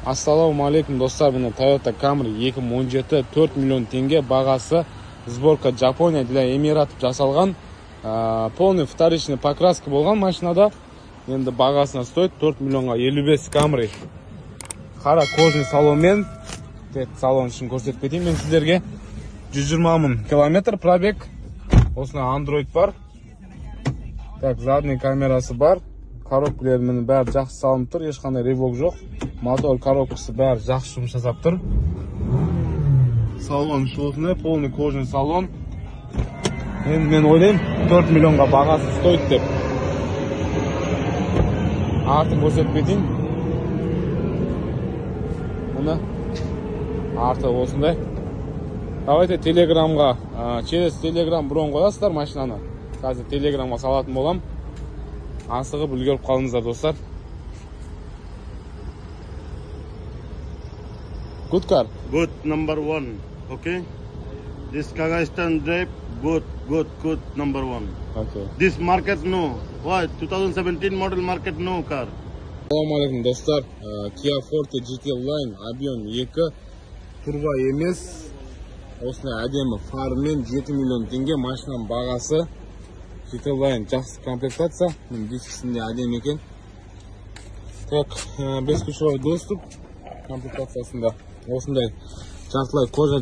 Assalomu alaykum dostlar, buni Toyota Camry 2017 4 million tenge bag'asi, sborka Japoniya bilan Emiratov jasalgan, полный вторичный покраска bo'lgan mashinada. Endi bag'asini stoyt 4 millionga 55 Camry. Qara kojniy salonmen, salon ishini ko'rsatib ketayim men sizlarga. 120 ming kilometr probeg. Osna Android var. Tak, zadniy kamerasi var. Korobkalarning bari yaxshi salinib tur, hech qanday revok yo'q. Motor korobkasi bari yaxshi жұмыс жасап tur. Salon shosni, полный kojniy salon. Endi men o'ylayman 4 millionga bag'asi stoyt deb. Artık ko'rsatib ketayim. Buni artık osonday. Давайте Telegramga, через Telegram bron qo'yasizlar mashinani. Hozir Telegramga salатын bo'lam. Asıg'ib ulgurib qolingizlar do'stlar. Good car. Good, number one. Okay. This Kazakhstan drive, good, number one. Okay. This market no. Why? 2017 model market no car. Assalomu alaykum do'stlar. Kia Forte GT Line объем 2 turbo emas. Osna ademi farmen 7 million tenge mashinam bag'asi. GT Line yaxshi komplektatsiya. Diskisinde adem ekan. Так, бесключевой доступ комплектациясында осындай жартылай кожа,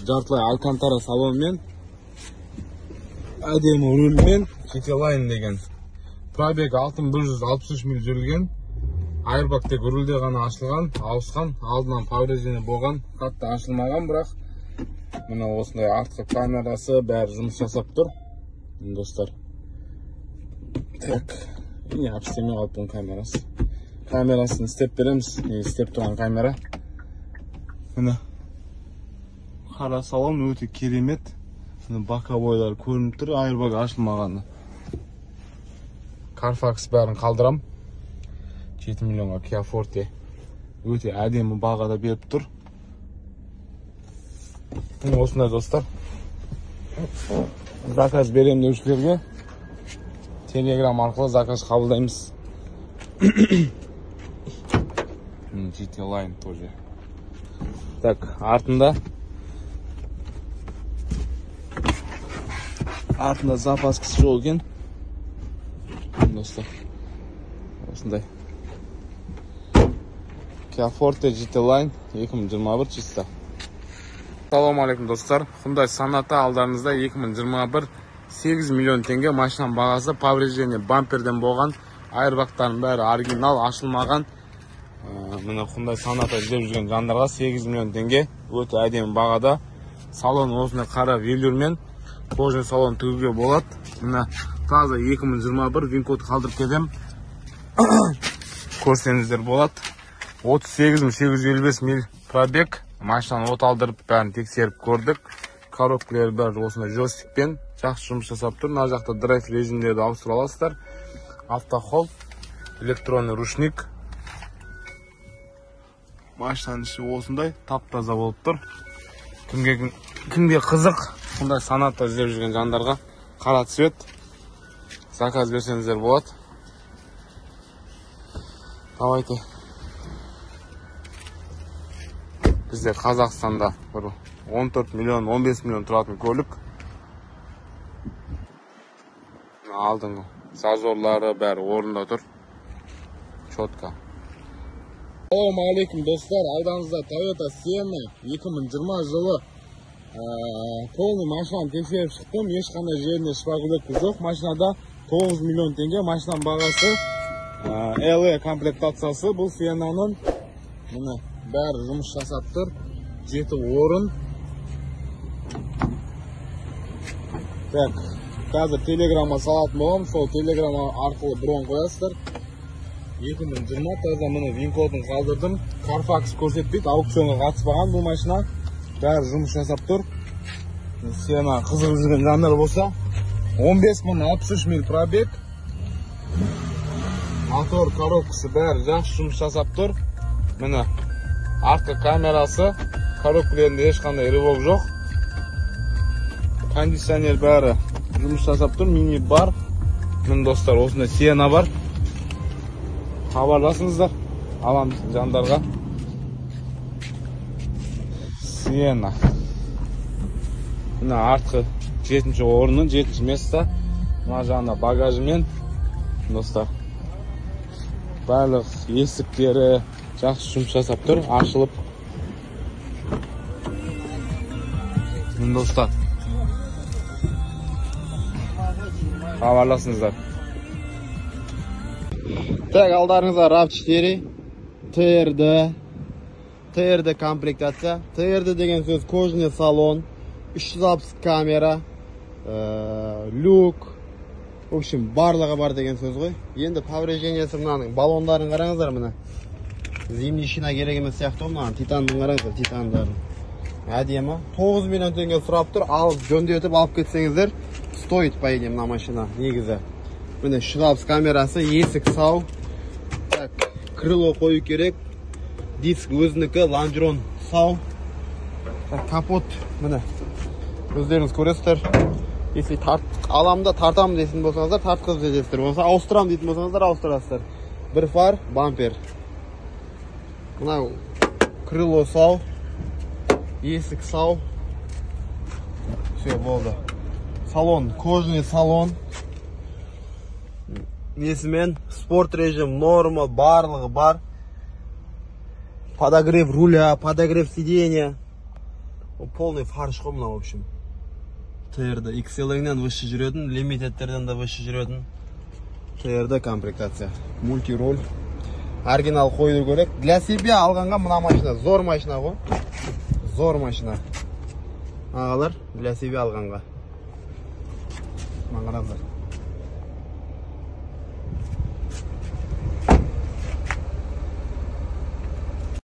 жартылай алкантара салонмен, әдемі рульмен, GT Line деген. Пробег 6163 миль жүрілген. Airbag тек рульде ғана ашылған, ауысқан, алдынан повреждение болған, қатты ашылмаған, бірақ мына осындай артқы камерасы бәрі жұмыс жасап тұр, достар. Так, не әпістеме алып бұн камерасы. Камерасын істеп береміз, істеп тұрған камера. Міне қара салон өте керемет. Боковойлар көрініп тұр, airbag ашылмағаны. Carfax бәрін қалдырам. 7 миллионға Kia Forte өте әдемі бағада беріп тұр. Міне осындай достар. Заказ берем деушілерге Telegram арқылы заказ қабылдаймыз. GT Line тоже. Так, артында запаскасы жоқ екен. Достар, осындай. Kia Forte GT Line 2021 чиста. Assalomu alaykum dostlar. Hyundai Sonata alдарыңызда 2021 8 million tenge машинам бағасы, повреждение бамперден болған, airbagтардың бәрі оригинал, ашылмаған. Міне Hyundai Sonata іздеп жүрген жандарға 8 million tenge өте әдемі бағада. Салон осындай қара велюрмен, кожаный салон тігуге болады. Міне таза 2021 вин-код қалдырып кетем. Көрсеңіздер болады. 38.855 миль пробег. Машинаны от алдырып, бәрін тексеріп көрдік. Коробкалары бәрі осындай жостикпен жақсы жұмыс жасап тұр. Мына жақта драйв режимдерді ауыстыра аласыздар. Автохолд, электронный ручник. Машинаның іші осындай тап-таза болып тұр. Кімге қызық, бұндай Sonata іздеп жүрген жандарға қара цвет заказ берсеңіздер болады. Давайте. Бізде Қазақстанда 14 миллион, 15 миллион тұратын көлік. Алдыңғы зазорлары бәрі орында тұр. Четко. Assalomu alaykum dostlar. Aldığınızda Toyota Sienna 2020 жылы полный машинаны тексеріп шықтым. Ешқандай жеріне шпагулетті жоқ. Машинада 9 миллион теңге. Машинаның бағасы LE комплектациясы. Бұл Sienna'ның бәрі жұмыс жасап тұр. 7 орын. Так, қазір Telegram'a салатын болам. Сол Telegram арқылы бұрын қоясыздар. 2020 таза міне вин-кодын қалдырдым. Carfax көрсетпейді, аукционға қатыспаған бұл машина. Бәрі жұмыс жасап тұр. Sienna қызығып жүрген жандар болса, 15.063 миль пробег. Мотор коробкасы бәрі жақсы жұмыс жасап тұр. Міне артқы камерасы, коробкаларында ешқандай рывок жоқ. Кондиционер бәрі жұмыс жасап тұр. Мини бар. Міне достар, осында Sienna бар. Хабарласыңыздар, аламыз жандарға. Siena. Мына артқы 7-ші орны, 7-ші место. Мына жағында багажымен, достар. Барлық есіктері жақсы жұмыс жасап тұр, ашылып. Міне достар. Хабарласыңыздар. Так, алдарыңызда RAV4, TRD комплектация. TRD деген сөз кожаный салон, 360 камера, люк. В общем, барлығы бар деген сөз ғой. Енді повреждениесі мынаның баллондарын қараңыздар мына. Зимний шина керек емес сияқты мына титандың қараңыздар, титандарын. Әдемі. 9 миллион теңге сұрап тұр. Алып жөндетіп алып кетсеңіздер, стоит по идее мына машина негізі. Міне 360 камерасы, есік сау. Так, крыло қою керек. Диск өзінікі, лонжерон сау. Так, капот міне. Өздеріңіз көресіздер. Если аламда тартамын дейтін болсаңыздар, тартқызып жетесіздер. Болса ауыстырам дейтін болсаңыздар, ауыстырасыздар. Бір фар, бампер. Мынау крыло сау. Есік сау. Все, болды. Салон, кожаный салон. Несімен спорт режим, норма, барлығы бар. Подогрев руля, подогрев сиденья. Полный фарш қой мына, в общем. TRD XL-іңнен выше жүретін, лимитеттерден де выше жүретін. TRD комплектация. Мультироль. Оригинал қойды көрек. Для себя алғанға мына машина. Зор машина ғой. Зор машина. Ағалар, для себя алғанға. Маңыраздар.